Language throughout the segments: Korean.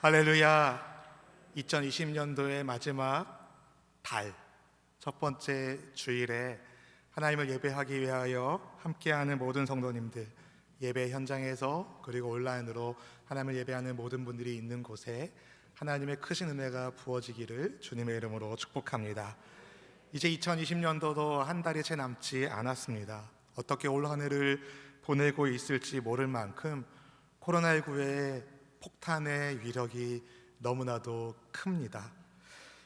할렐루야. 2020년도의 마지막 달 첫 번째 주일에 하나님을 예배하기 위하여 함께하는 모든 성도님들, 예배 현장에서 그리고 온라인으로 하나님을 예배하는 모든 분들이 있는 곳에 하나님의 크신 은혜가 부어지기를 주님의 이름으로 축복합니다. 이제 2020년도도 한 달이 채 남지 않았습니다. 어떻게 올 한 해를 보내고 있을지 모를 만큼 코로나19의 폭탄의 위력이 너무나도 큽니다.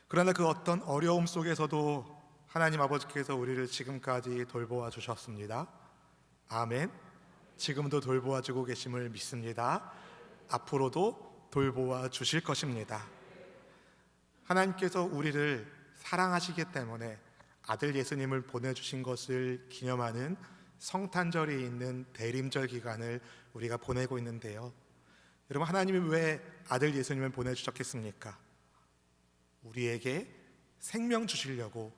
그러나 그 어떤 어려움 속에서도 하나님 아버지께서 우리를 지금까지 돌보아 주셨습니다. 아멘. 지금도 돌보아 주고 계심을 믿습니다. 앞으로도 돌보아 주실 것입니다. 하나님께서 우리를 사랑하시기 때문에 아들 예수님을 보내주신 것을 기념하는 성탄절이 있는 대림절 기간을 우리가 보내고 있는데요, 여러분, 하나님이 왜 아들 예수님을 보내주셨겠습니까? 우리에게 생명 주시려고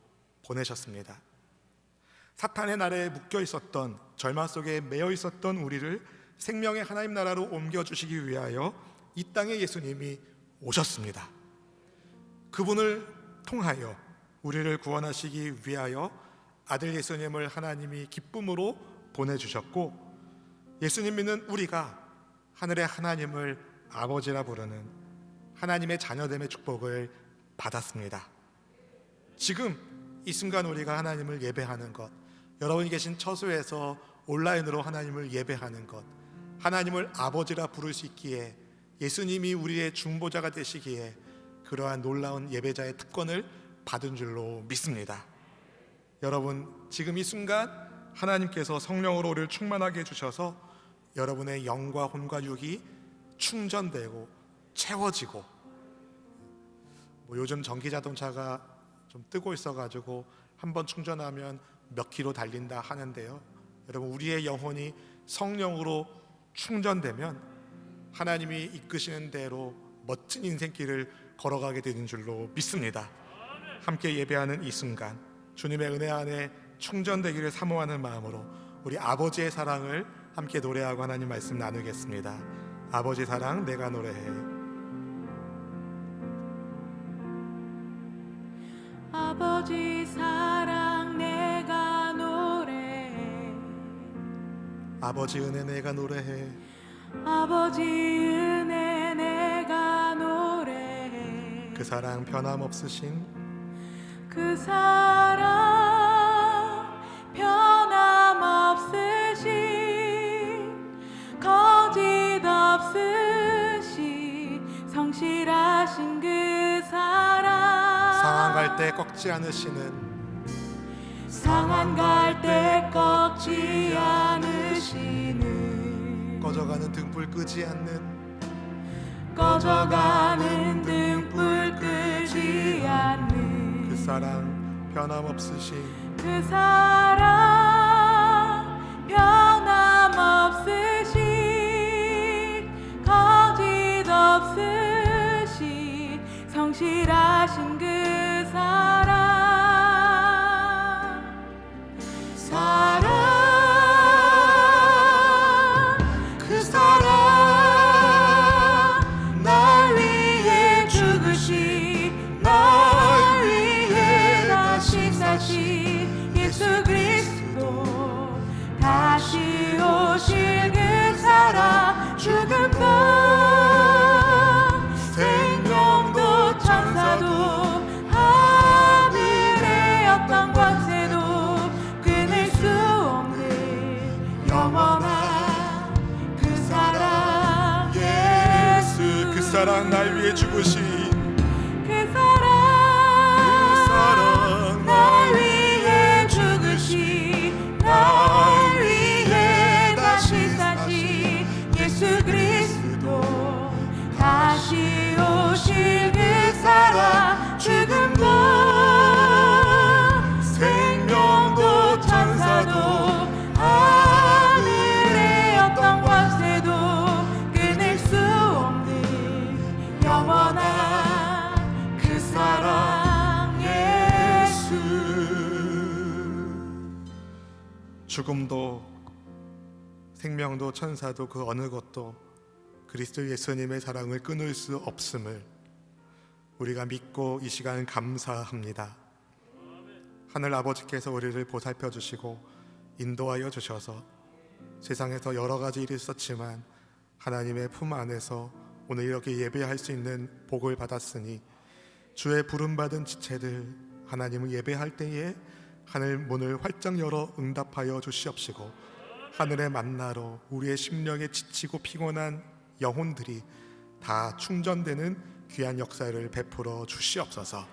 보내셨습니다. 사탄의 나라에 묶여 있었던, 절망 속에 매여 있었던 우리를 생명의 하나님 나라로 옮겨주시기 위하여 이 땅에 예수님이 오셨습니다. 그분을 통하여 우리를 구원하시기 위하여 아들 예수님을 하나님이 기쁨으로 보내주셨고, 예수님 믿는 우리가 하늘의 하나님을 아버지라 부르는 하나님의 자녀됨의 축복을 받았습니다. 지금 이 순간 우리가 하나님을 예배하는 것, 여러분이 계신 처소에서 온라인으로 하나님을 예배하는 것, 하나님을 아버지라 부를 수 있기에, 예수님이 우리의 중보자가 되시기에 그러한 놀라운 예배자의 특권을 받은 줄로 믿습니다. 여러분, 지금 이 순간 하나님께서 성령으로 우리를 충만하게 해주셔서 여러분의 영과 혼과 육이 충전되고 채워지고, 요즘 전기 자동차가 좀 뜨고 있어가지고 한번 충전하면 몇 킬로 달린다 하는데요, 여러분, 우리의 영혼이 성령으로 충전되면 하나님이 이끄시는 대로 멋진 인생길을 걸어가게 되는 줄로 믿습니다. 함께 예배하는 이 순간 주님의 은혜 안에 충전되기를 사모하는 마음으로 우리 아버지의 사랑을 함께 노래하고 하나님 말씀 나누겠습니다. 아버지 사랑 내가 노래해. 아버지 사랑 내가 노래해. 아버지 은혜 내가 노래해. 아버지 은혜 내가 노래해. 그 사랑 변함없으신, 그 사랑 변함없으신, 거짓 없으신, 성실하신 그 사랑, 상한 갈 때 꺾지 않으시는, 상한 갈 때 꺾지 않으시는, 꺼져가는 등불 끄지 않는, 꺼져가는 등불 끄지 않는 그 사랑 변함없으신, 그 사랑 변함없으신, 거짓 없으신, 성실하신 그 사랑, 그 사랑, 날 위해 죽으신, 날 위해 다시 사신 예수 그리스도, 다시 오실 그 사랑, 죽음도 생명도 천사도 하늘의 어떤 권세도 끊을 수 없는 영원한 그 사랑, 예수 그 사랑 날 위해 죽으신, 그 사랑, 날 위해 죽으신, 날 위해 다시 사신 예수 그리스도, 다시 오실 그 사랑, 죽음도 생명도 천사도 하늘의 어떤 권세도 끊을 수 없는 영원한 그 사랑, 예수. 죽음도 생명도 천사도 그 어느 것도 그리스도 예수님의 사랑을 끊을 수 없음을 우리가 믿고 이 시간 감사합니다. 하늘 아버지께서 우리를 보살펴 주시고 인도하여 주셔서 세상에서 여러 가지 일이 있었지만 하나님의 품 안에서 오늘 이렇게 예배할 수 있는 복을 받았으니 주의 부름받은 지체들 하나님을 예배할 때에 하늘 문을 활짝 열어 응답하여 주시옵시고 하늘의 만나로 우리의 심령에 지치고 피곤한 영혼들이 다 충전되는 귀한 역사를 베풀어 주시옵소서.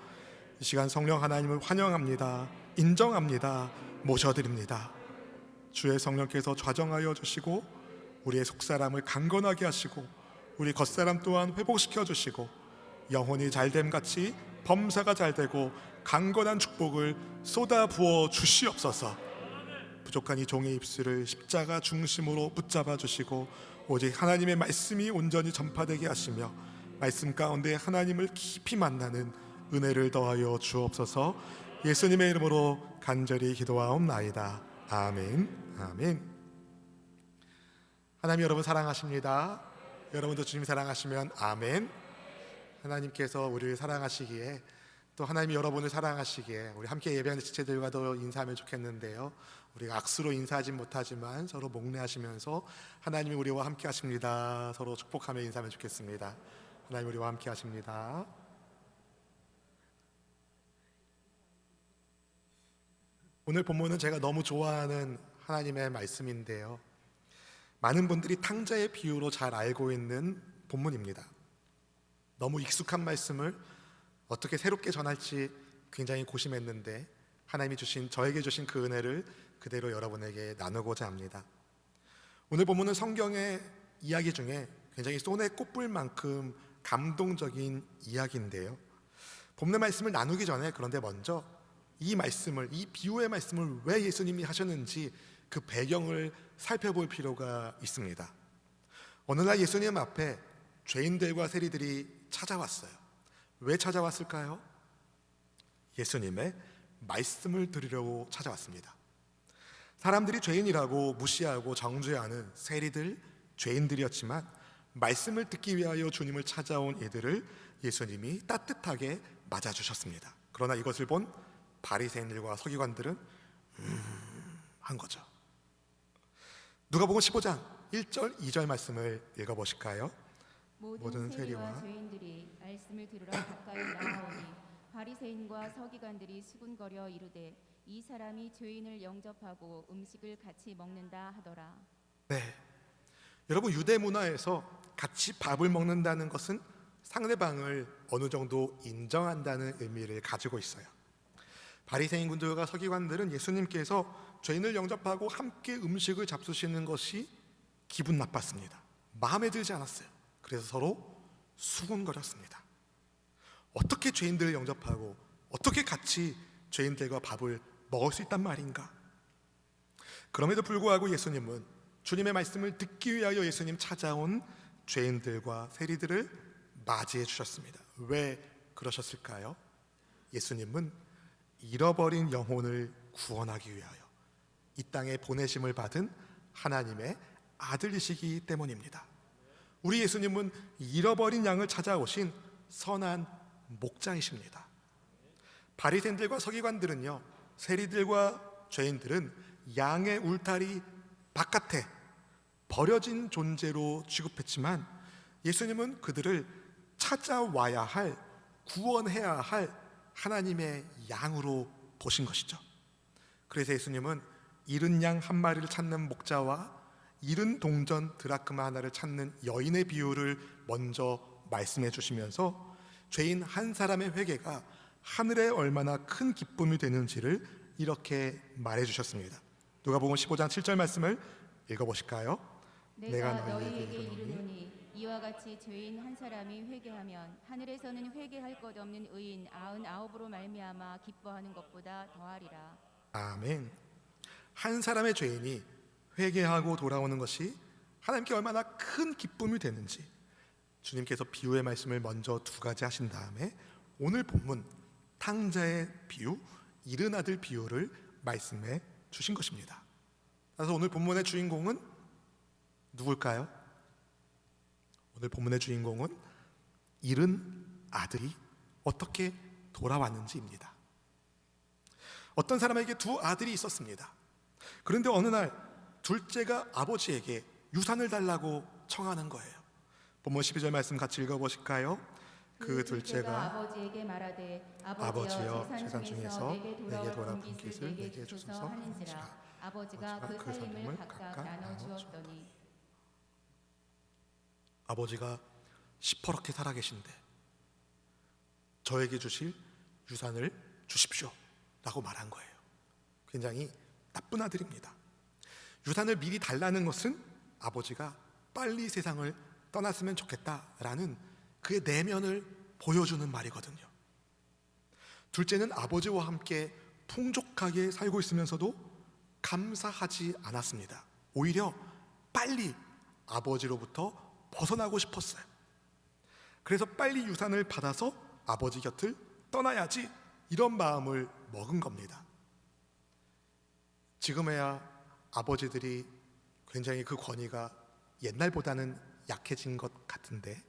이 시간 성령 하나님을 환영합니다. 인정합니다. 모셔드립니다. 주의 성령께서 좌정하여 주시고 우리의 속사람을 강건하게 하시고 우리 겉사람 또한 회복시켜 주시고 영혼이 잘됨 같이 범사가 잘되고 강건한 축복을 쏟아 부어 주시옵소서. 부족한 이 종의 입술을 십자가 중심으로 붙잡아 주시고 오직 하나님의 말씀이 온전히 전파되게 하시며 말씀 가운데 하나님을 깊이 만나는 은혜를 더하여 주옵소서. 예수님의 이름으로 간절히 기도하옵나이다. 아멘. 아멘. 하나님 여러분 사랑하십니다. 여러분도 주님 사랑하시면 아멘. 하나님께서 우리를 사랑하시기에 또 하나님이 여러분을 사랑하시기에 우리 함께 예배하는 지체들과도 인사하면 좋겠는데요. 우리가 악수로 인사하진 못하지만 서로 목례하시면서 하나님이 우리와 함께 하십니다. 서로 축복하며 인사하면 좋겠습니다. 하나님 우리와 함께 하십니다. 오늘 본문은 제가 너무 좋아하는 하나님의 말씀인데요. 많은 분들이 탕자의 비유로 잘 알고 있는 본문입니다. 너무 익숙한 말씀을 어떻게 새롭게 전할지 굉장히 고심했는데 하나님이 주신 저에게 주신 그 은혜를 그대로 여러분에게 나누고자 합니다. 오늘 본문은 성경의 이야기 중에 굉장히 손에 꼽을 만큼 감동적인 이야기인데요. 본문의 말씀을 나누기 전에 그런데 먼저 이 말씀을, 이 비유의 말씀을 왜 예수님이 하셨는지 그 배경을 살펴볼 필요가 있습니다. 어느 날 예수님 앞에 죄인들과 세리들이 찾아왔어요. 왜 찾아왔을까요? 예수님의 말씀을 들으려고 찾아왔습니다. 사람들이 죄인이라고 무시하고 정죄하는 세리들, 죄인들이었지만 말씀을 듣기 위하여 주님을 찾아온 이들을 예수님이 따뜻하게 맞아주셨습니다. 그러나 이것을 본 바리새인들과 서기관들은 한 거죠. 누가복음 15장 1절 2절 말씀을 읽어보실까요? 모든 세리와 죄인들이 말씀을 들으러 가까이 나아오니 바리새인과 서기관들이 수군거려 이르되 이 사람이 죄인을 영접하고 음식을 같이 먹는다 하더라. 네, 여러분 유대 문화에서 같이 밥을 먹는다는 것은 상대방을 어느 정도 인정한다는 의미를 가지고 있어요. 바리새인군들과 서기관들은 예수님께서 죄인을 영접하고 함께 음식을 잡수시는 것이 기분 나빴습니다. 마음에 들지 않았어요. 그래서 서로 수군거렸습니다. 어떻게 죄인들을 영접하고 어떻게 같이 죄인들과 밥을 먹을 수 있단 말인가? 그럼에도 불구하고 예수님은 주님의 말씀을 듣기 위하여 예수님 찾아온 죄인들과 세리들을 맞이해 주셨습니다. 왜 그러셨을까요? 예수님은 잃어버린 영혼을 구원하기 위하여 이 땅에 보내심을 받은 하나님의 아들이시기 때문입니다. 우리 예수님은 잃어버린 양을 찾아오신 선한 목자이십니다. 바리새인들과 서기관들은요, 세리들과 죄인들은 양의 울타리 바깥에 버려진 존재로 취급했지만 예수님은 그들을 찾아와야 할, 구원해야 할 하나님의 양으로 보신 것이죠. 그래서 예수님은 잃은 양 한 마리를 찾는 목자와 잃은 동전 드라크마 하나를 찾는 여인의 비유를 먼저 말씀해 주시면서 죄인 한 사람의 회개가 하늘에 얼마나 큰 기쁨이 되는지를 이렇게 말해 주셨습니다. 누가복음 15장 7절 말씀을 읽어보실까요? 내가 너희에게 이르노니 이와 같이 죄인 한 사람이 회개하면 하늘에서는 회개할 것 없는 의인 99으로 말미암아 기뻐하는 것보다 더하리라. 아멘. 한 사람의 죄인이 회개하고 돌아오는 것이 하나님께 얼마나 큰 기쁨이 되는지 주님께서 비유의 말씀을 먼저 두 가지 하신 다음에 오늘 본문 탕자의 비유, 잃은 아들 비유를 말씀해 주신 것입니다. 그래서 오늘 본문의 주인공은 누굴까요? 오늘 본문의 주인공은 잃은 아들이 어떻게 돌아왔는지입니다. 어떤 사람에게 두 아들이 있었습니다. 그런데 어느 날 둘째가 아버지에게 유산을 달라고 청하는 거예요. 본문 12절 말씀 같이 읽어보실까요? 그 둘째가 아버지에게 말하되 아버지여 재산 중에서 내게 돌아온 돌아온 것을 것을 내게 주소서 하는지라. 아버지가 그 살림을 각각 나눠 주었더니 아버지가 시퍼렇게 살아계신데 저에게 주실 유산을 주십시오 라고 말한 거예요. 굉장히 나쁜 아들입니다. 유산을 미리 달라는 것은 아버지가 빨리 세상을 떠났으면 좋겠다라는 그의 내면을 보여주는 말이거든요. 둘째는 아버지와 함께 풍족하게 살고 있으면서도 감사하지 않았습니다. 오히려 빨리 아버지로부터 벗어나고 싶었어요. 그래서 빨리 유산을 받아서 아버지 곁을 떠나야지 이런 마음을 먹은 겁니다. 지금에야 아버지들이 굉장히 그 권위가 옛날보다는 약해진 것 같은데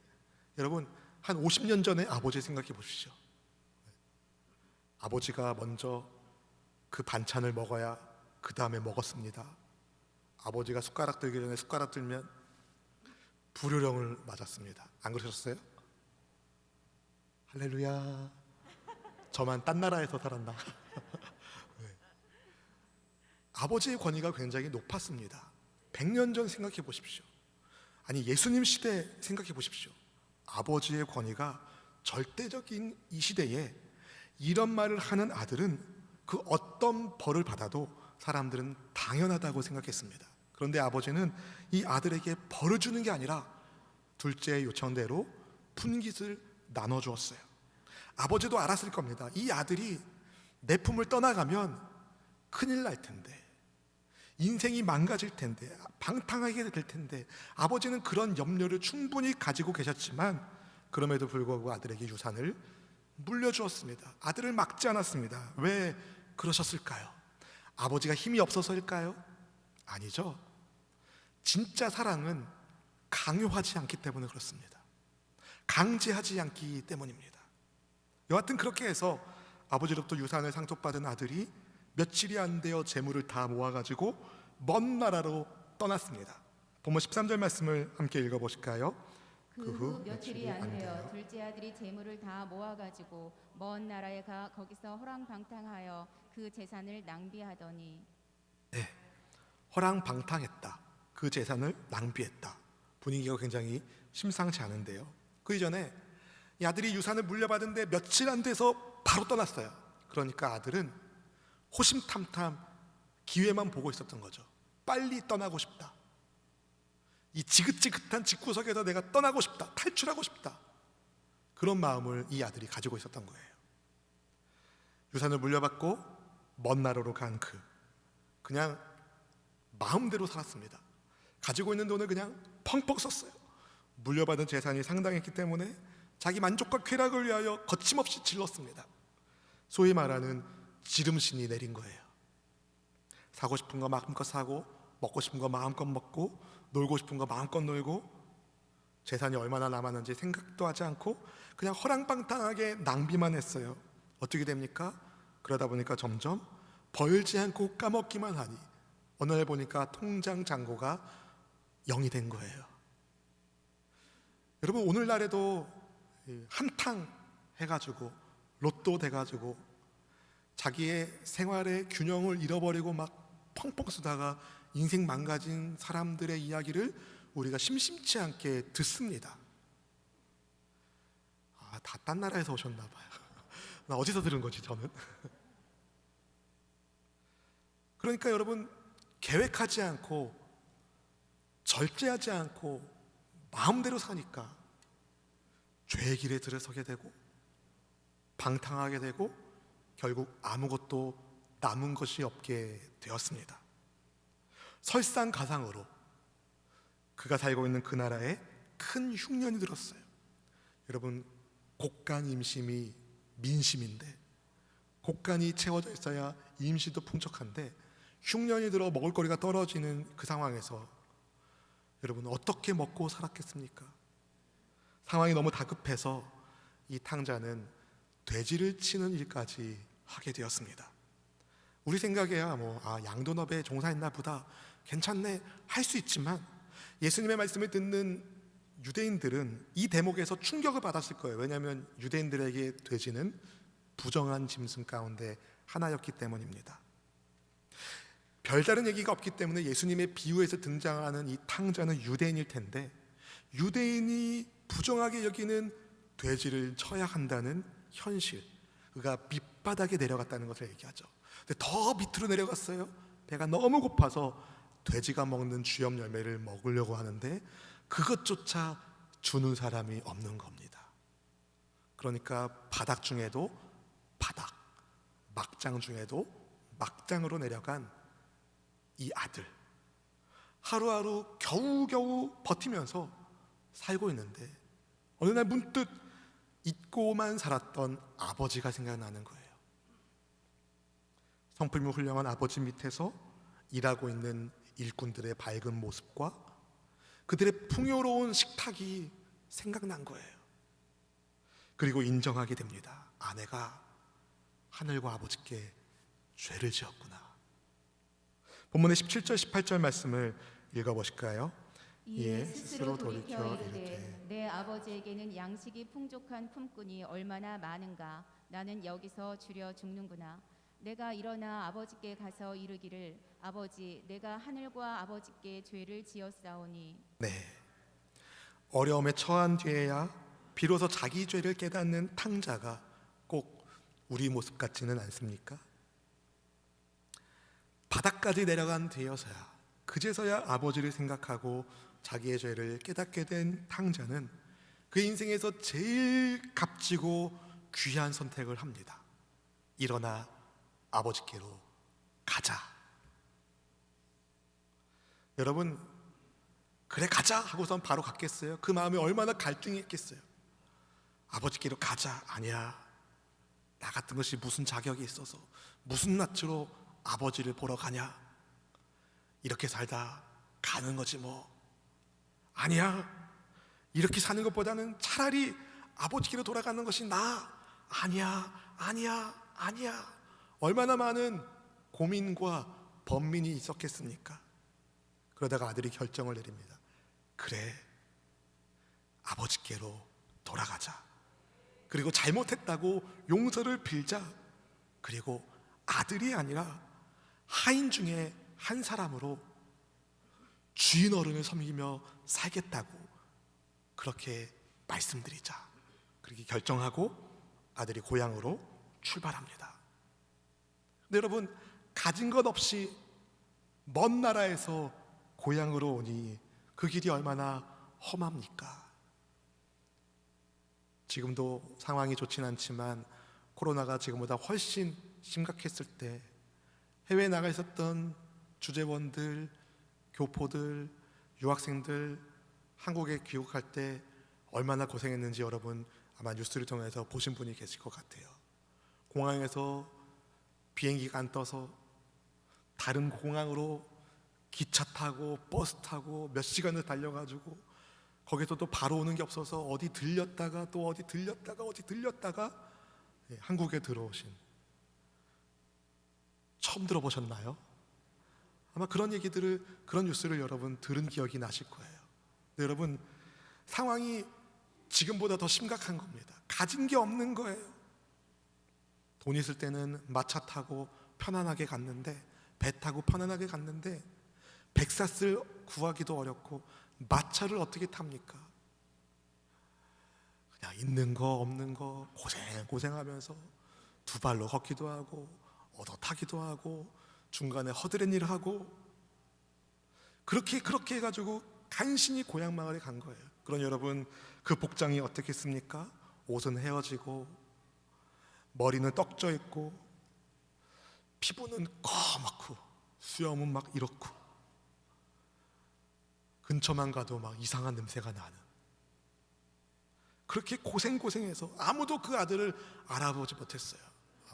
여러분 한 50년 전에 아버지 생각해 보십시오. 아버지가 먼저 그 반찬을 먹어야 그 다음에 먹었습니다. 아버지가 숟가락 들기 전에 숟가락 들면 불효령을 맞았습니다. 안 그러셨어요? 할렐루야. 저만 딴 나라에서 살았나? 네. 아버지의 권위가 굉장히 높았습니다. 100년 전 생각해 보십시오. 아니 예수님 시대 생각해 보십시오. 아버지의 권위가 절대적인 이 시대에 이런 말을 하는 아들은 그 어떤 벌을 받아도 사람들은 당연하다고 생각했습니다. 그런데 아버지는 이 아들에게 벌을 주는 게 아니라 둘째의 요청대로 푼깃을 나눠주었어요. 아버지도 알았을 겁니다. 이 아들이 내 품을 떠나가면 큰일 날 텐데, 인생이 망가질 텐데, 방탕하게 될 텐데, 아버지는 그런 염려를 충분히 가지고 계셨지만 그럼에도 불구하고 아들에게 유산을 물려주었습니다. 아들을 막지 않았습니다. 왜 그러셨을까요? 아버지가 힘이 없어서일까요? 아니죠. 진짜 사랑은 강요하지 않기 때문에 그렇습니다. 강제하지 않기 때문입니다. 여하튼 그렇게 해서 아버지로부터 유산을 상속받은 아들이 며칠이 안 되어 재물을 다 모아가지고 먼 나라로 떠났습니다. 본문 13절 말씀을 함께 읽어보실까요? 그 후 며칠이 안 되어 둘째 아들이 재물을 다 모아가지고 먼 나라에 가 거기서 허랑방탕하여 그 재산을 낭비하더니 허랑방탕했다. 그 재산을 낭비했다. 분위기가 굉장히 심상치 않은데요. 그 이전에 이 아들이 유산을 물려받은데 며칠 안 돼서 바로 떠났어요. 그러니까 아들은 호심탐탐 기회만 보고 있었던 거죠. 빨리 떠나고 싶다. 이 지긋지긋한 집구석에서 내가 떠나고 싶다. 탈출하고 싶다. 그런 마음을 이 아들이 가지고 있었던 거예요. 유산을 물려받고 먼 나라로 간 그냥 마음대로 살았습니다. 가지고 있는 돈을 그냥 펑펑 썼어요. 물려받은 재산이 상당했기 때문에 자기 만족과 쾌락을 위하여 거침없이 질렀습니다. 소위 말하는 지름신이 내린 거예요. 사고 싶은 거 마음껏 사고, 먹고 싶은 거 마음껏 먹고, 놀고 싶은 거 마음껏 놀고, 재산이 얼마나 남았는지 생각도 하지 않고 그냥 허랑방탕하게 낭비만 했어요. 어떻게 됩니까? 그러다 보니까 점점 벌지 않고 까먹기만 하니 어느 날 보니까 통장 잔고가 0이 된 거예요. 여러분 오늘날에도 한탕 해가지고 로또 돼가지고 자기의 생활의 균형을 잃어버리고 막 펑펑 쓰다가 인생 망가진 사람들의 이야기를 우리가 심심치 않게 듣습니다. 다 딴 나라에서 오셨나 봐요. 나 어디서 들은 거지 저는? 그러니까 여러분 계획하지 않고 절제하지 않고 마음대로 사니까 죄의 길에 들어서게 되고 방탕하게 되고 결국 아무것도 남은 것이 없게 되었습니다. 설상가상으로 그가 살고 있는 그 나라에 큰 흉년이 들었어요. 여러분 곡간 임심이 민심인데 곡간이 채워져 있어야 임시도 풍족한데 흉년이 들어 먹을거리가 떨어지는 그 상황에서 여러분 어떻게 먹고 살았겠습니까? 상황이 너무 다급해서 이 탕자는 돼지를 치는 일까지 하게 되었습니다. 우리 생각에야 양도업에 종사했나 보다, 괜찮네 할 수 있지만 예수님의 말씀을 듣는 유대인들은 이 대목에서 충격을 받았을 거예요. 왜냐하면 유대인들에게 돼지는 부정한 짐승 가운데 하나였기 때문입니다. 별다른 얘기가 없기 때문에 예수님의 비유에서 등장하는 이 탕자는 유대인일 텐데, 유대인이 부정하게 여기는 돼지를 쳐야 한다는 현실, 그가 밑바닥에 내려갔다는 것을 얘기하죠. 근데 더 밑으로 내려갔어요. 배가 너무 고파서 돼지가 먹는 주엽 열매를 먹으려고 하는데 그것조차 주는 사람이 없는 겁니다. 그러니까 바닥 중에도 바닥, 막장 중에도 막장으로 내려간 이 아들, 하루하루 겨우겨우 버티면서 살고 있는데 어느 날 문득 잊고만 살았던 아버지가 생각나는 거예요. 성품이 훌륭한 아버지 밑에서 일하고 있는 일꾼들의 밝은 모습과 그들의 풍요로운 식탁이 생각난 거예요. 그리고 인정하게 됩니다. 아내가 하늘과 아버지께 죄를 지었구나. 본문의 17절 18절 말씀을 읽어보실까요? 이에 스스로 돌이켜 이르되 내 아버지에게는 양식이 풍족한 품꾼이 얼마나 많은가. 나는 여기서 줄여 죽는구나. 내가 일어나 아버지께 가서 이르기를 아버지, 내가 하늘과 아버지께 죄를 지었사오니. 네, 어려움에 처한 뒤에야 비로소 자기 죄를 깨닫는 탕자가 꼭 우리 모습 같지는 않습니까? 바닥까지 내려간 뒤여서야, 그제서야 아버지를 생각하고 자기의 죄를 깨닫게 된 탕자는 그 인생에서 제일 값지고 귀한 선택을 합니다. 일어나 아버지께로 가자. 여러분, 그래 가자 하고선 바로 갔겠어요? 그 마음이 얼마나 갈등이 있겠어요? 아버지께로 가자. 아니야, 나 같은 것이 무슨 자격이 있어서 무슨 낯으로 아버지를 보러 가냐? 이렇게 살다 가는 거지 뭐. 아니야, 이렇게 사는 것보다는 차라리 아버지께로 돌아가는 것이 나아. 아니야, 아니야, 아니야. 얼마나 많은 고민과 번민이 있었겠습니까? 그러다가 아들이 결정을 내립니다. 그래, 아버지께로 돌아가자. 그리고 잘못했다고 용서를 빌자. 그리고 아들이 아니라 하인 중에 한 사람으로 주인 어른을 섬기며 살겠다고 그렇게 말씀드리자. 그렇게 결정하고 아들이 고향으로 출발합니다. 근데 여러분, 가진 것 없이 먼 나라에서 고향으로 오니 그 길이 얼마나 험합니까? 지금도 상황이 좋진 않지만 코로나가 지금보다 훨씬 심각했을 때 해외에 나가 있었던 주재원들, 교포들, 유학생들 한국에 귀국할 때 얼마나 고생했는지 여러분 아마 뉴스를 통해서 보신 분이 계실 것 같아요. 공항에서 비행기가 안 떠서 다른 공항으로 기차 타고 버스 타고 몇 시간을 달려가지고 거기서도 바로 오는 게 없어서 어디 들렸다가 또 어디 들렸다가 한국에 들어오신, 처음 들어보셨나요? 아마 그런 얘기들을, 그런 뉴스를 여러분 들은 기억이 나실 거예요. 근데 여러분, 상황이 지금보다 더 심각한 겁니다. 가진 게 없는 거예요. 돈 있을 때는 마차 타고 편안하게 갔는데, 배 타고 편안하게 갔는데 백사슬 구하기도 어렵고 마차를 어떻게 탑니까? 그냥 있는 거 없는 거 고생하면서 두 발로 걷기도 하고 얻어 타기도 하고 중간에 허드렛 일을 하고 그렇게 해가지고 간신히 고향 마을에 간 거예요. 그런 여러분, 그 복장이 어떻겠습니까? 옷은 헤어지고 머리는 떡져 있고 피부는 검맣고 수염은 막 이렇고 근처만 가도 막 이상한 냄새가 나는, 그렇게 고생해서 아무도 그 아들을 알아보지 못했어요.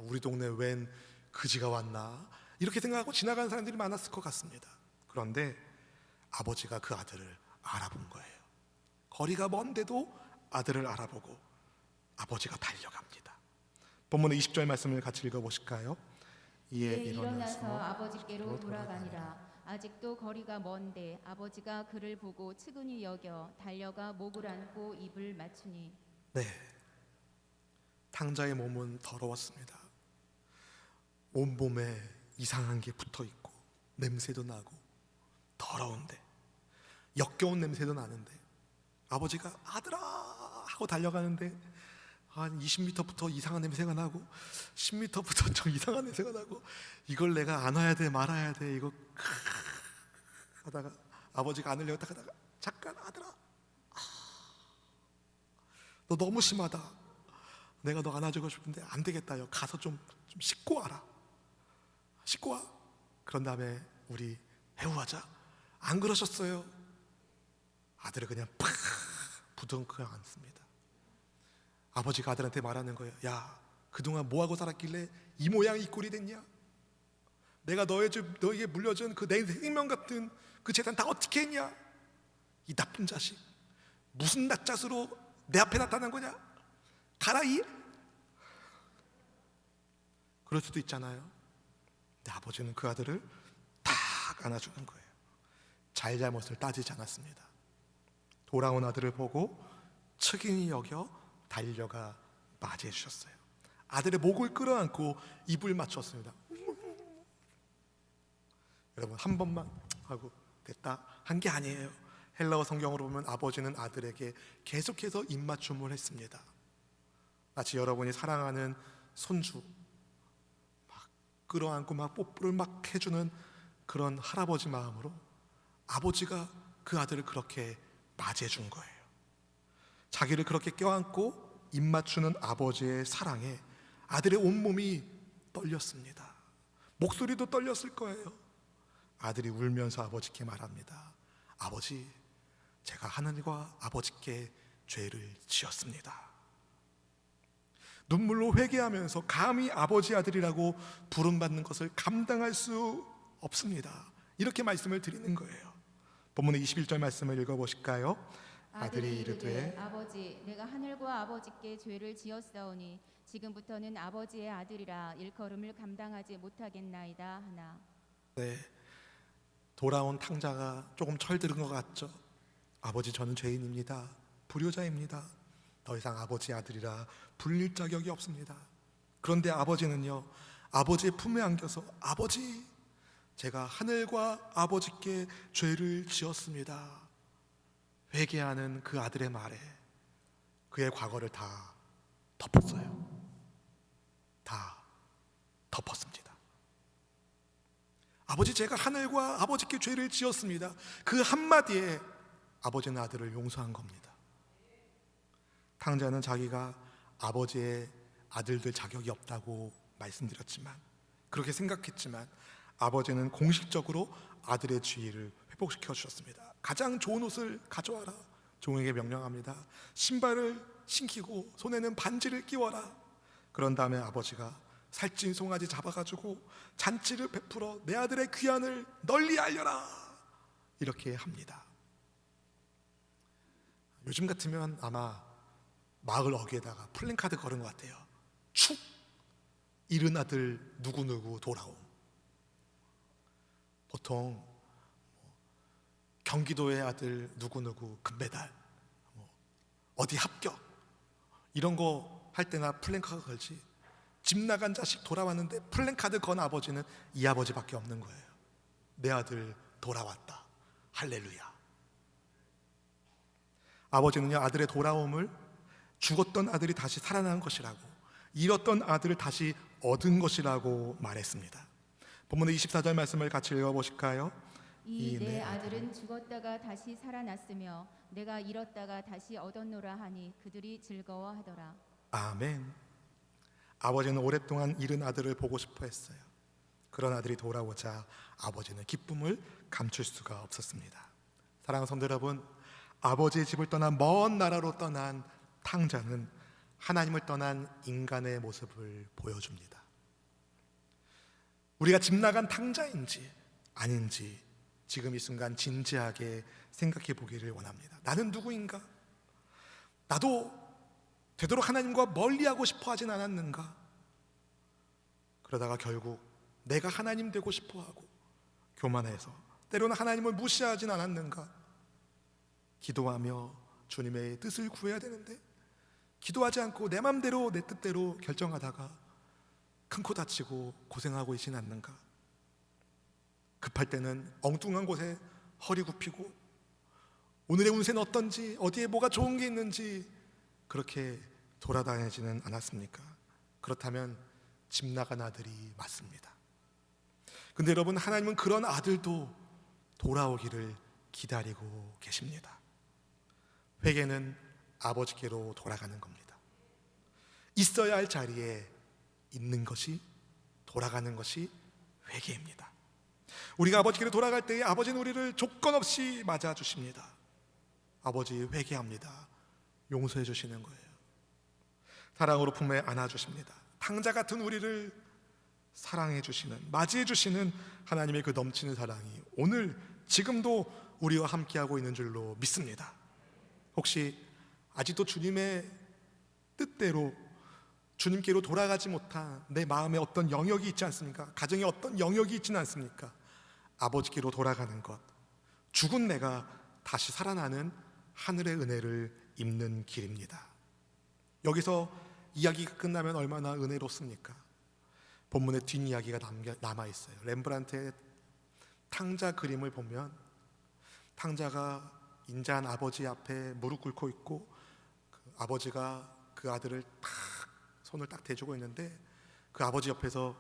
우리 동네 웬 그지가 왔나 이렇게 생각하고 지나가는 사람들이 많았을 것 같습니다. 그런데 아버지가 그 아들을 알아본 거예요. 거리가 먼데도 아들을 알아보고 아버지가 달려갑니다. 본문의 20절 말씀을 같이 읽어보실까요? 이에 일어나서 일어나서 아버지께로 돌아가니라. 아직도 거리가 먼데 아버지가 그를 보고 측은히 여겨 달려가 목을 안고 입을 맞추니. 네, 탕자의 몸은 더러웠습니다. 온몸에 이상한 게 붙어있고 냄새도 나고 더러운데, 역겨운 냄새도 나는데, 아버지가 아들아 하고 달려가는데 한 20m부터 이상한 냄새가 나고 10m부터 좀 이상한 냄새가 나고, 이걸 내가 안아야 돼 말아야 돼 이거 하다가 아버지가 안으려고 딱 하다가 잠깐 아들아, 너 너무 심하다. 내가 너 안아주고 싶은데 안 되겠다. 요 가서 좀 씻고 와라. 씻고 와. 그런 다음에 우리 해우하자. 안 그러셨어요? 아들을 그냥 팍 부둥켜 안습니다. 아버지가 아들한테 말하는 거예요. 야, 그동안 뭐하고 살았길래 이 모양 이 꼴이 됐냐? 내가 너에게 물려준 그 내 생명 같은 그 재산 다 어떻게 했냐? 이 나쁜 자식, 무슨 낯짝으로 내 앞에 나타난 거냐? 가라 이. 그럴 수도 있잖아요. 근데 아버지는 그 아들을 탁 안아주는 거예요. 잘잘못을 따지지 않았습니다. 돌아온 아들을 보고 측은히 여겨 달려가 맞이해 주셨어요. 아들의 목을 끌어안고 입을 맞췄습니다. 여러분, 한 번만 하고 됐다 한 게 아니에요. 헬라어 성경으로 보면 아버지는 아들에게 계속해서 입맞춤을 했습니다. 마치 여러분이 사랑하는 손주 막 끌어안고 막 뽀뽀를 막 해주는 그런 할아버지 마음으로 아버지가 그 아들을 그렇게 맞이해 준 거예요. 자기를 그렇게 껴안고 입맞추는 아버지의 사랑에 아들의 온몸이 떨렸습니다. 목소리도 떨렸을 거예요. 아들이 울면서 아버지께 말합니다. 아버지, 제가 하늘과 아버지께 죄를 지었습니다. 눈물로 회개하면서 감히 아버지 아들이라고 부름받는 것을 감당할 수 없습니다. 이렇게 말씀을 드리는 거예요. 본문의 21절 말씀을 읽어보실까요? 아들이 이르되 아버지, 내가 하늘과 아버지께 죄를 지었사오니 지금부터는 아버지의 아들이라 일컬음을 감당하지 못하겠나이다 하나. 네, 돌아온 탕자가 조금 철들은 것 같죠. 아버지, 저는 죄인입니다. 불효자입니다. 더 이상 아버지 아들이라 불릴 자격이 없습니다. 그런데 아버지는요, 아버지의 품에 안겨서 아버지, 제가 하늘과 아버지께 죄를 지었습니다. 회개하는 그 아들의 말에 그의 과거를 다 덮었어요. 다 덮었습니다. 아버지, 제가 하늘과 아버지께 죄를 지었습니다. 그 한마디에 아버지는 아들을 용서한 겁니다. 탕자는 자기가 아버지의 아들 될 자격이 없다고 말씀드렸지만, 그렇게 생각했지만 아버지는 공식적으로 아들의 지위를 회복시켜 주셨습니다. 가장 좋은 옷을 가져와라. 종에게 명령합니다. 신발을 신기고 손에는 반지를 끼워라. 그런 다음에 아버지가 살찐 송아지 잡아가지고 잔치를 베풀어 내 아들의 귀환을 널리 알려라. 이렇게 합니다. 요즘 같으면 아마 마을 어귀에다가 플랜카드 걸은 것 같아요. 축! 잃은 아들 누구누구 돌아옴. 보통 경기도의 아들 누구누구 금메달, 어디 합격, 이런 거 할 때나 플랜카드 걸지. 집 나간 자식 돌아왔는데 플랜카드 건 아버지는 이 아버지밖에 없는 거예요. 내 아들 돌아왔다. 할렐루야. 아버지는요, 아들의 돌아옴을 죽었던 아들이 다시 살아난 것이라고, 잃었던 아들을 다시 얻은 것이라고 말했습니다. 본문의 24절 말씀을 같이 읽어보실까요? 이 내 아들은 죽었다가 다시 살아났으며 내가 잃었다가 다시 얻었노라 하니 그들이 즐거워하더라. 아멘. 아버지는 오랫동안 잃은 아들을 보고 싶어 했어요. 그런 아들이 돌아오자 아버지는 기쁨을 감출 수가 없었습니다. 사랑하는 성도 여러분, 아버지의 집을 떠나 먼 나라로 떠난 탕자는 하나님을 떠난 인간의 모습을 보여줍니다. 우리가 집 나간 탕자인지 아닌지 지금 이 순간 진지하게 생각해 보기를 원합니다. 나는 누구인가? 나도 되도록 하나님과 멀리하고 싶어 하진 않았는가? 그러다가 결국 내가 하나님 되고 싶어 하고 교만해서 때로는 하나님을 무시하진 않았는가? 기도하며 주님의 뜻을 구해야 되는데 기도하지 않고 내 맘대로 내 뜻대로 결정하다가 큰 코 다치고 고생하고 있진 않는가? 급할 때는 엉뚱한 곳에 허리 굽히고 오늘의 운세는 어떤지, 어디에 뭐가 좋은 게 있는지 그렇게 돌아다니지는 않았습니까? 그렇다면 집 나간 아들이 맞습니다. 근데 여러분, 하나님은 그런 아들도 돌아오기를 기다리고 계십니다. 회개는 아버지께로 돌아가는 겁니다. 있어야 할 자리에 있는 것이, 돌아가는 것이 회개입니다. 우리가 아버지께로 돌아갈 때에 아버지는 우리를 조건 없이 맞아주십니다. 아버지, 회개합니다. 용서해 주시는 거예요. 사랑으로 품에 안아주십니다. 탕자 같은 우리를 사랑해 주시는, 맞이해 주시는 하나님의 그 넘치는 사랑이 오늘 지금도 우리와 함께하고 있는 줄로 믿습니다. 혹시 아직도 주님의 뜻대로 주님께로 돌아가지 못한 내 마음에 어떤 영역이 있지 않습니까? 가정에 어떤 영역이 있지는 않습니까? 아버지께로 돌아가는 것, 죽은 내가 다시 살아나는 하늘의 은혜를 입는 길입니다. 여기서 이야기가 끝나면 얼마나 은혜롭습니까? 본문의 뒷이야기가 남아있어요. 렘브란트의 탕자 그림을 보면 탕자가 인자한 아버지 앞에 무릎 꿇고 있고 그 아버지가 그 아들을 손을 딱 대주고 있는데 그 아버지 옆에서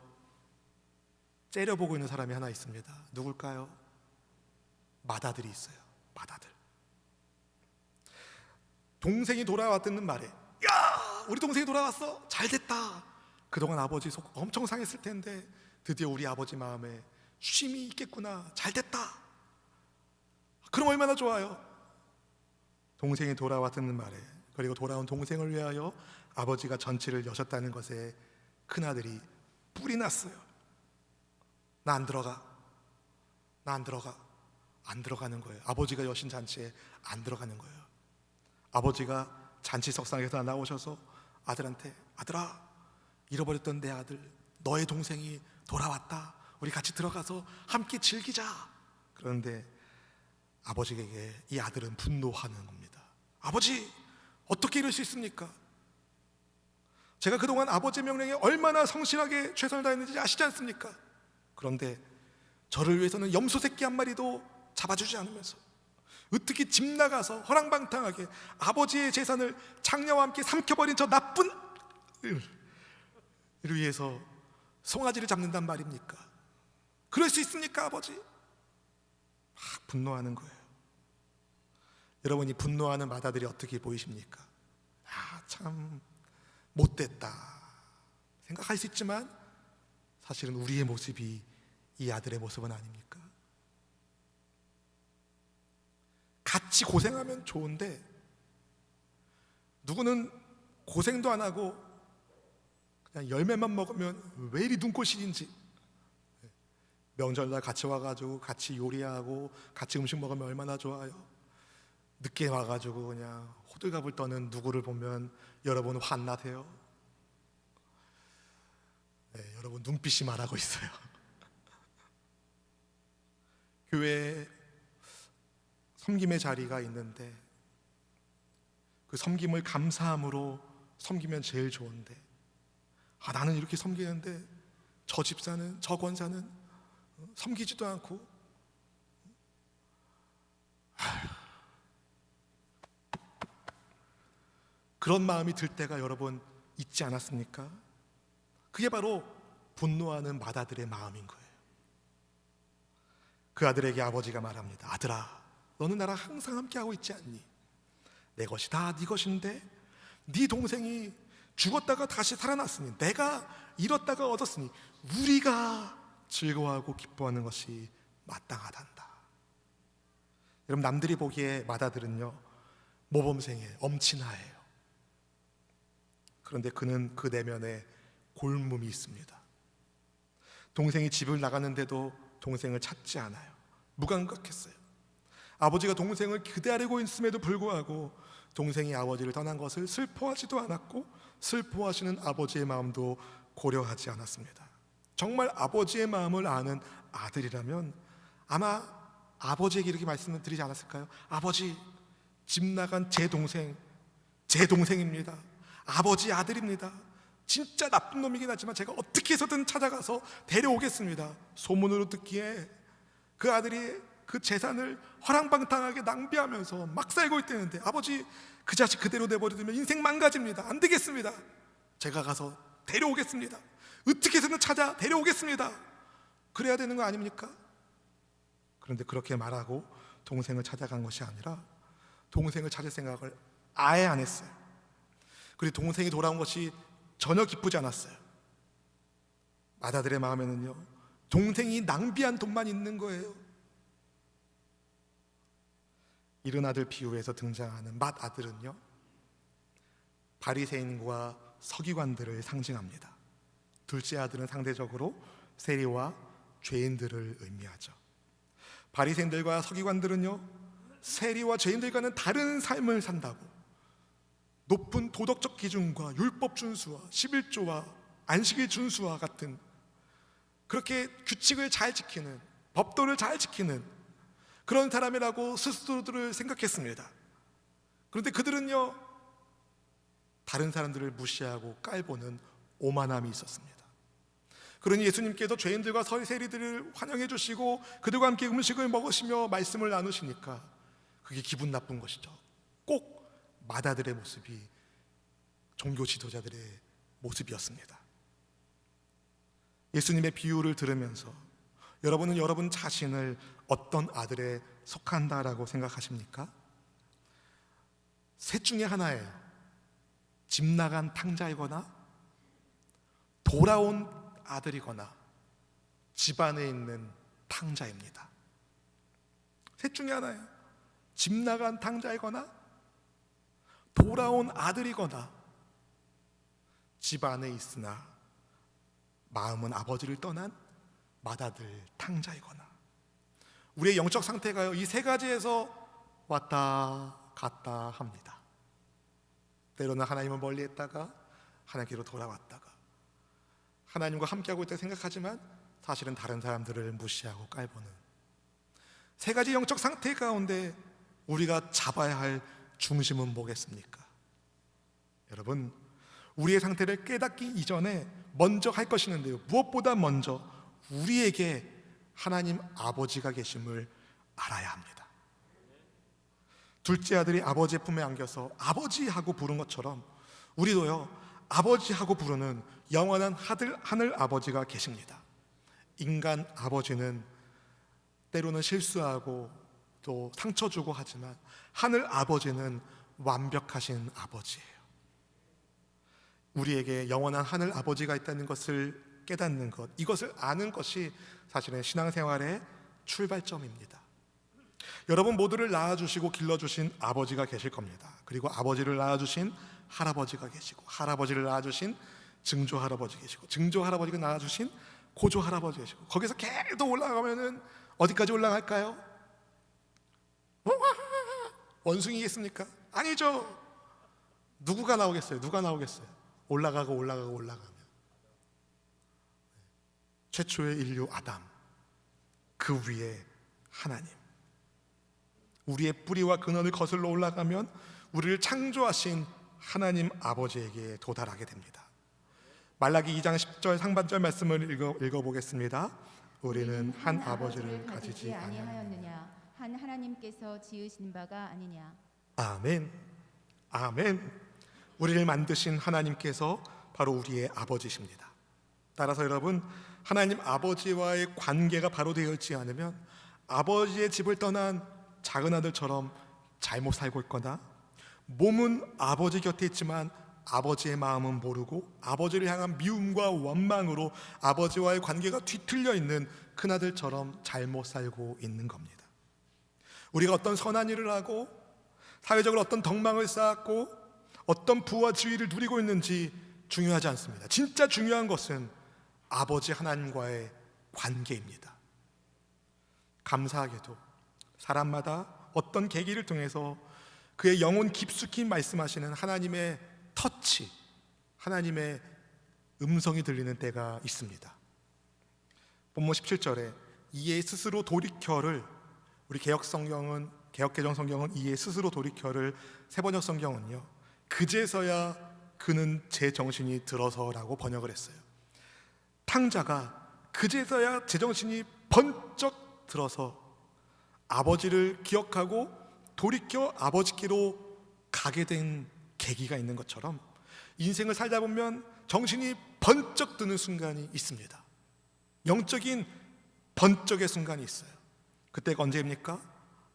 째려보고 있는 사람이 하나 있습니다. 누굴까요? 맏아들이 있어요. 맏아들. 동생이 돌아왔다는 말에, 야, 우리 동생이 돌아왔어, 잘됐다. 그동안 아버지 속 엄청 상했을 텐데 드디어 우리 아버지 마음에 쉼이 있겠구나, 잘됐다. 그럼 얼마나 좋아요. 동생이 돌아왔다는 말에, 그리고 돌아온 동생을 위하여 아버지가 전치를 여셨다는 것에 큰아들이 뿔이 났어요. 나 안 들어가, 나 안 들어가. 안 들어가는 거예요. 아버지가 여신 잔치에 안 들어가는 거예요. 아버지가 잔치석상에서 나오셔서 아들한테, 아들아, 잃어버렸던 내 아들, 너의 동생이 돌아왔다. 우리 같이 들어가서 함께 즐기자. 그런데 아버지에게 이 아들은 분노하는 겁니다. 아버지, 어떻게 이럴 수 있습니까? 제가 그동안 아버지의 명령에 얼마나 성실하게 최선을 다했는지 아시지 않습니까? 그런데 저를 위해서는 염소 새끼 한 마리도 잡아주지 않으면서 어떻게 집 나가서 허랑방탕하게 아버지의 재산을 장녀와 함께 삼켜버린 저 나쁜 이를 위해서 송아지를 잡는단 말입니까? 그럴 수 있습니까, 아버지? 막 분노하는 거예요. 여러분이 분노하는 맏아들이 어떻게 보이십니까? 참 못됐다 생각할 수 있지만 사실은 우리의 모습이 이 아들의 모습은 아닙니까? 같이 고생하면 좋은데 누구는 고생도 안 하고 그냥 열매만 먹으면 왜 이리 눈꼴시린지. 명절날 같이 와가지고 같이 요리하고 같이 음식 먹으면 얼마나 좋아요. 늦게 와가지고 그냥 호들갑을 떠는 누구를 보면 여러분 환나세요? 네, 여러분 눈빛이 말하고 있어요. 교회에 섬김의 자리가 있는데 그 섬김을 감사함으로 섬기면 제일 좋은데, 나는 이렇게 섬기는데 저 집사는, 저 권사는 섬기지도 않고, 그런 마음이 들 때가 여러분 있지 않았습니까? 그게 바로 분노하는 맏아들의 마음인 거예요. 그 아들에게 아버지가 말합니다. 아들아, 너는 나랑 항상 함께하고 있지 않니? 내 것이 다 네 것인데 네 동생이 죽었다가 다시 살아났으니, 내가 잃었다가 얻었으니 우리가 즐거워하고 기뻐하는 것이 마땅하단다. 여러분, 남들이 보기에 맏아들은요 모범생이에요. 엄친아예요. 그런데 그는 그 내면에 골문이 있습니다. 동생이 집을 나가는데도 동생을 찾지 않아요. 무감각했어요. 아버지가 동생을 기다리고 있음에도 불구하고 동생이 아버지를 떠난 것을 슬퍼하지도 않았고 슬퍼하시는 아버지의 마음도 고려하지 않았습니다. 정말 아버지의 마음을 아는 아들이라면 아마 아버지에게 이렇게 말씀을 드리지 않았을까요? 아버지, 집 나간 제 동생입니다. 아버지 아들입니다. 진짜 나쁜 놈이긴 하지만 제가 어떻게 해서든 찾아가서 데려오겠습니다. 소문으로 듣기에 그 아들이 그 재산을 허랑방탕하게 낭비하면서 막 살고 있다는데, 아버지 그 자식 그대로 내버려두면 인생 망가집니다. 안 되겠습니다. 제가 가서 데려오겠습니다. 어떻게 해서든 찾아 데려오겠습니다. 그래야 되는 거 아닙니까? 그런데 그렇게 말하고 동생을 찾아간 것이 아니라 동생을 찾을 생각을 아예 안 했어요. 그리고 동생이 돌아온 것이 전혀 기쁘지 않았어요. 맏아들의 마음에는요, 동생이 낭비한 돈만 있는 거예요. 이른 아들 비유에서 등장하는 맏아들은요, 바리새인과 서기관들을 상징합니다. 둘째 아들은 상대적으로 세리와 죄인들을 의미하죠. 바리새인들과 서기관들은요, 세리와 죄인들과는 다른 삶을 산다고 높은 도덕적 기준과 율법 준수와 11조와 안식일 준수와 같은 그렇게 규칙을 잘 지키는, 법도를 잘 지키는 그런 사람이라고 스스로들을 생각했습니다. 그런데 그들은요, 다른 사람들을 무시하고 깔보는 오만함이 있었습니다. 그러니 예수님께서 죄인들과 세리들을 환영해 주시고 그들과 함께 음식을 먹으시며 말씀을 나누시니까 그게 기분 나쁜 것이죠. 꼭 맏아들의 모습이 종교 지도자들의 모습이었습니다. 예수님의 비유를 들으면서 여러분은 여러분 자신을 어떤 아들에 속한다라고 생각하십니까? 셋 중에 하나예요. 집 나간 탕자이거나 돌아온 아들이거나 집안에 있는 탕자입니다. 셋 중에 하나예요. 집 나간 탕자이거나 돌아온 아들이거나 집안에 있으나 마음은 아버지를 떠난 맏아들 탕자이거나. 우리의 영적 상태가요, 이 세 가지에서 왔다 갔다 합니다. 때로는 하나님을 멀리했다가 하나님께로 돌아왔다가, 하나님과 함께하고 있다고 생각하지만 사실은 다른 사람들을 무시하고 깔보는 세 가지 영적 상태 가운데 우리가 잡아야 할 중심은 뭐겠습니까? 여러분, 우리의 상태를 깨닫기 이전에 먼저 할 것이 있는데요, 무엇보다 먼저 우리에게 하나님 아버지가 계심을 알아야 합니다. 둘째 아들이 아버지의 품에 안겨서 아버지하고 부른 것처럼 우리도요, 아버지하고 부르는 영원한 하늘 아버지가 계십니다. 인간 아버지는 때로는 실수하고 또 상처 주고 하지만 하늘 아버지는 완벽하신 아버지예요. 우리에게 영원한 하늘 아버지가 있다는 것을 깨닫는 것, 이것을 아는 것이 사실은 신앙생활의 출발점입니다. 여러분 모두를 낳아주시고 길러주신 아버지가 계실 겁니다. 그리고 아버지를 낳아주신 할아버지가 계시고, 할아버지를 낳아주신 증조할아버지 계시고, 증조할아버지가 낳아주신 고조할아버지 계시고, 거기서 계속 올라가면은 어디까지 올라갈까요? 원숭이겠습니까? 아니죠. 누가 나오겠어요? 올라가고 올라가면 최초의 인류 아담, 그 위에 하나님, 우리의 뿌리와 근원을 거슬러 올라가면 우리를 창조하신 하나님 아버지에게 도달하게 됩니다. 말라기 2장 10절 상반절 말씀을 읽어보겠습니다. 우리는 한 아버지를 가지지 아니하였느냐, 한 하나님께서 지으신 바가 아니냐. 아멘, 아멘. 우리를 만드신 하나님께서 바로 우리의 아버지십니다. 따라서 여러분, 하나님 아버지와의 관계가 바로 되어 있지 않으면 아버지의 집을 떠난 작은 아들처럼 잘못 살고 있거나, 몸은 아버지 곁에 있지만 아버지의 마음은 모르고 아버지를 향한 미움과 원망으로 아버지와의 관계가 뒤틀려 있는 큰아들처럼 잘못 살고 있는 겁니다. 우리가 어떤 선한 일을 하고 사회적으로 어떤 덕망을 쌓았고 어떤 부와 지위를 누리고 있는지 중요하지 않습니다. 진짜 중요한 것은 아버지 하나님과의 관계입니다. 감사하게도 사람마다 어떤 계기를 통해서 그의 영혼 깊숙이 말씀하시는 하나님의 터치, 하나님의 음성이 들리는 때가 있습니다. 본문 17절에 이에 스스로 돌이켜를, 우리 개역개정 성경은 이에 스스로 돌이켜를, 새번역 성경은요 그제서야 그는 제 정신이 들어서라고 번역을 했어요. 탕자가 그제서야 제정신이 번쩍 들어서 아버지를 기억하고 돌이켜 아버지께로 가게 된 계기가 있는 것처럼 인생을 살다 보면 정신이 번쩍 드는 순간이 있습니다. 영적인 번쩍의 순간이 있어요. 그때가 언제입니까?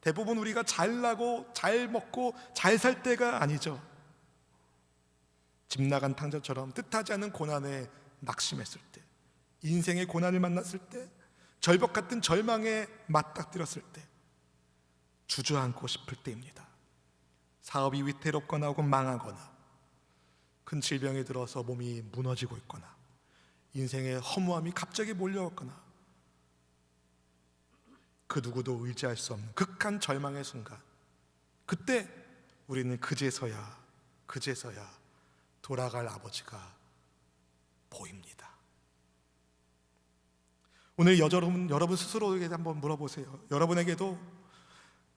대부분 우리가 잘 나고 잘 먹고 잘 살 때가 아니죠. 집 나간 탕자처럼 뜻하지 않은 고난에 낙심했을 때, 인생의 고난을 만났을 때, 절벽 같은 절망에 맞닥뜨렸을 때, 주저앉고 싶을 때입니다. 사업이 위태롭거나 혹은 망하거나, 큰 질병이 들어서 몸이 무너지고 있거나, 인생의 허무함이 갑자기 몰려왔거나, 그 누구도 의지할 수 없는 극한 절망의 순간, 그때 우리는 그제서야 돌아갈 아버지가 보입니다. 오늘 여러분 스스로에게 한번 물어보세요. 여러분에게도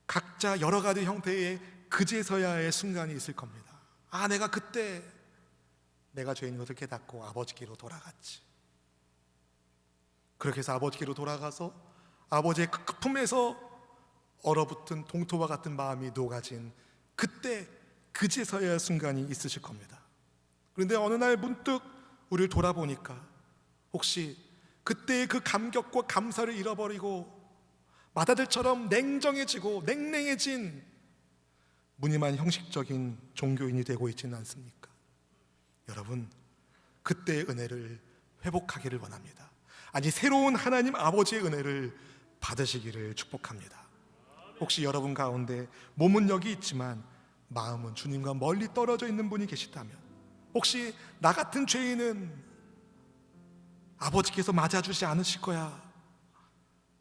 각자 여러 가지 형태의 그제서야의 순간이 있을 겁니다. 내가 그때 내가 죄인 것을 깨닫고 아버지께로 돌아갔지. 그렇게 해서 아버지께로 돌아가서 아버지의 그 품에서 얼어붙은 동토와 같은 마음이 녹아진 그때 그제서야 순간이 있으실 겁니다. 그런데 어느 날 문득 우리를 돌아보니까 혹시 그때의 그 감격과 감사를 잃어버리고 마다들처럼 냉정해지고 냉랭해진 무늬만 형식적인 종교인이 되고 있지는 않습니까? 여러분, 그때의 은혜를 회복하기를 원합니다. 아니, 새로운 하나님 아버지의 은혜를 받으시기를 축복합니다. 혹시 여러분 가운데 몸은 여기 있지만 마음은 주님과 멀리 떨어져 있는 분이 계시다면, 혹시 나 같은 죄인은 아버지께서 맞아주지 않으실 거야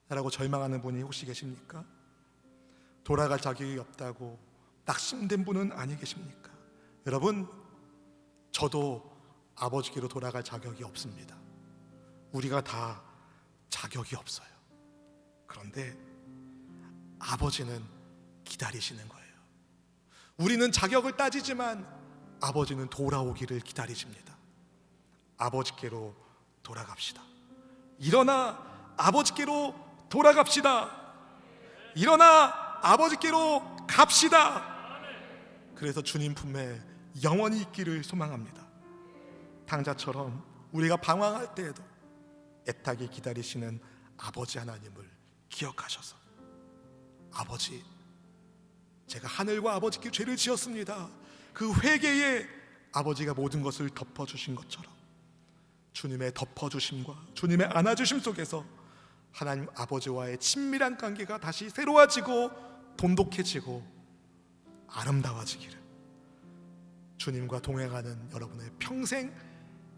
라고 절망하는 분이 혹시 계십니까? 돌아갈 자격이 없다고 낙심된 분은 아니 계십니까? 여러분, 저도 아버지께로 돌아갈 자격이 없습니다. 우리가 다 자격이 없어요. 그런데 아버지는 기다리시는 거예요. 우리는 자격을 따지지만 아버지는 돌아오기를 기다리십니다. 아버지께로 돌아갑시다. 일어나 아버지께로 돌아갑시다. 일어나 아버지께로 갑시다. 그래서 주님 품에 영원히 있기를 소망합니다. 탕자처럼 우리가 방황할 때에도 애타게 기다리시는 아버지 하나님을 기억하셔서, 아버지, 제가 하늘과 아버지께 죄를 지었습니다. 그 회개에 아버지가 모든 것을 덮어주신 것처럼 주님의 덮어주심과 주님의 안아주심 속에서 하나님 아버지와의 친밀한 관계가 다시 새로워지고 돈독해지고 아름다워지기를, 주님과 동행하는 여러분의 평생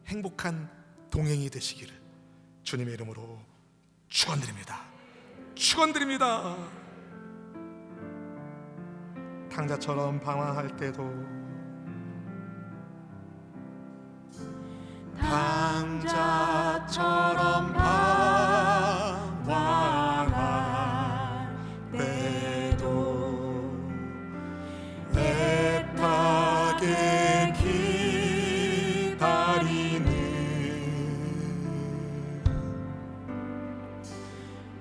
행복한 동행이 되시기를 주님의 이름으로 축원드립니다. 축원드립니다. 탕자처럼 방황할 때도, 탕자처럼 방황할 때도 애타게 기다리는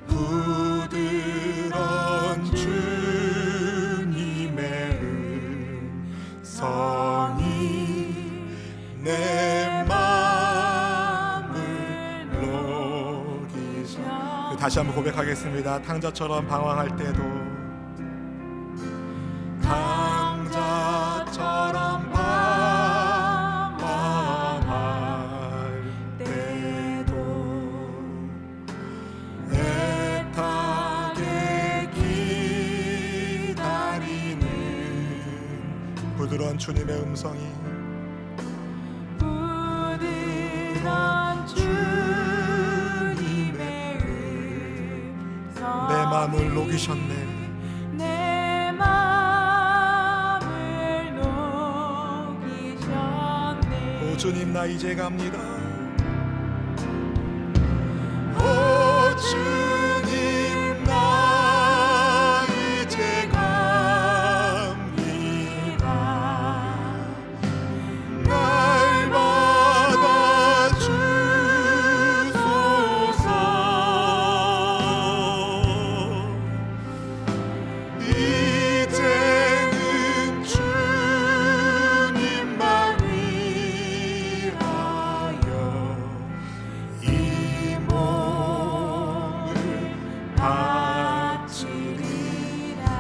부드러운 주님의 음성이 내 마음을 녹이셔. 다시 한번 고백하겠습니다. 탕자처럼 방황할 때도, 탕자처럼 방황할 때도 애타게 기다리는 부드러운 주님의 음성이, 부드러운 주님의 음성 내 마음을 녹이셨네. 내 마음을 주님 나 이제 갑니다. 오 주님 나 이제 갑니다. 날 받아주소서. 이제는 주님만 위하여 이 몸을 바치리라.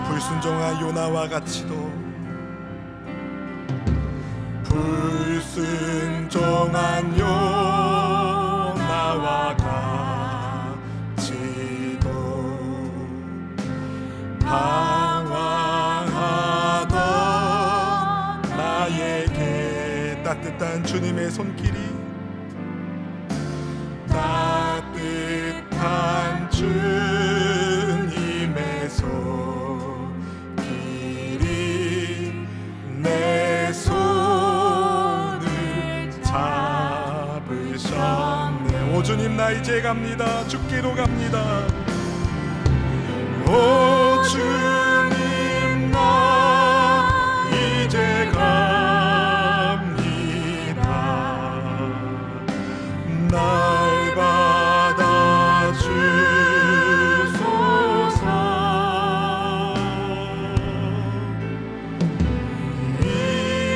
불순종한 요나와 같이도 불순종한 요나와 같이도 방황하던 나에게 따뜻한 주님의 손길이 따뜻한 주님의 손길이 내 손을 잡으셨네. 오 주님 나 이제 갑니다. 주께로 갑니다. 오 주님 나 이제 갑니다. 날 받아주소서.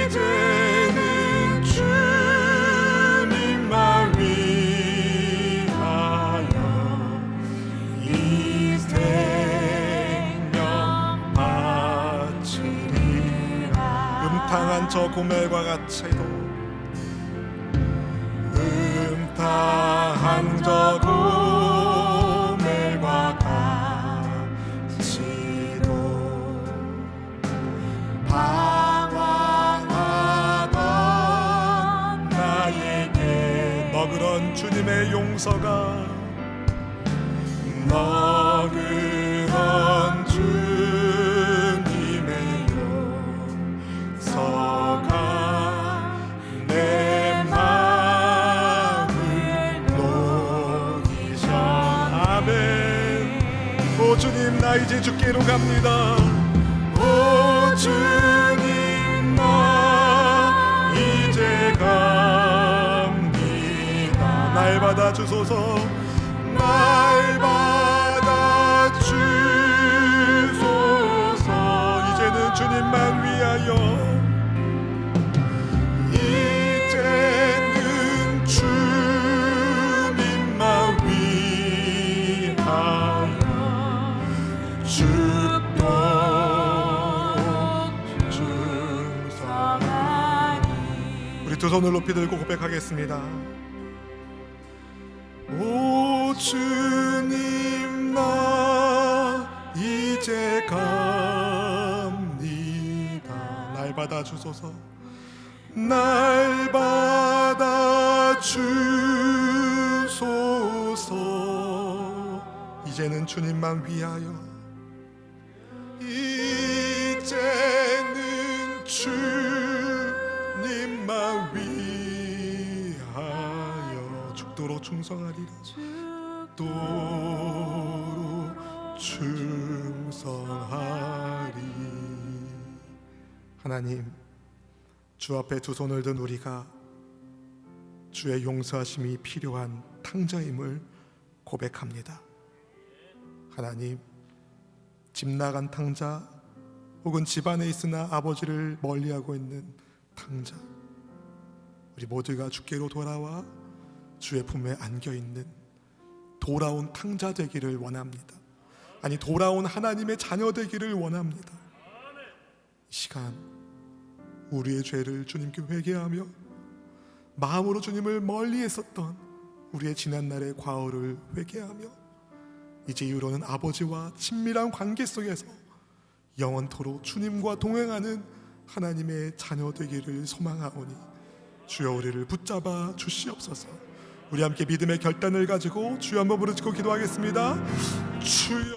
이제는 주님만 위하여 이 생명 바치리라. 음탕한 저 고멜과 같이도 음탕한 저 고멜과 같이도 방황하던 나에게 너그런 주님의 용서가 너그런 주님의 용서가 내 마음을 녹이셔. 아멘. 오 주님 나 이제 주께로 갑니다. 오 주님 나 이제 갑니다. 날 받아주소서. 날 받아주소서. 이제는 주님만 위하여 이제는 주님만 위하여 죽도록 충성하리. 우리 두 손을 높이 들고 고백하겠습니다. 오 주님 나 이제 갑니다. 날 받아주소서. 날 받아주소서. 이제는 주님만 위하여 이제는 주님만 위하여 죽도록 충성하리라. 죽도록 충성하리. 하나님, 주 앞에 두 손을 든 우리가 주의 용서하심이 필요한 탕자임을 고백합니다. 하나님, 집 나간 탕자 혹은 집안에 있으나 아버지를 멀리하고 있는 탕자, 우리 모두가 주께로 돌아와 주의 품에 안겨있는 돌아온 탕자 되기를 원합니다. 아니, 돌아온 하나님의 자녀 되기를 원합니다. 이 시간 우리의 죄를 주님께 회개하며 마음으로 주님을 멀리 했었던 우리의 지난날의 과오를 회개하며 이제 이후로는 아버지와 친밀한 관계 속에서 영원토록 주님과 동행하는 하나님의 자녀 되기를 소망하오니 주여 우리를 붙잡아 주시옵소서. 우리 함께 믿음의 결단을 가지고 주여 한번 부르짖고 기도하겠습니다. 주여.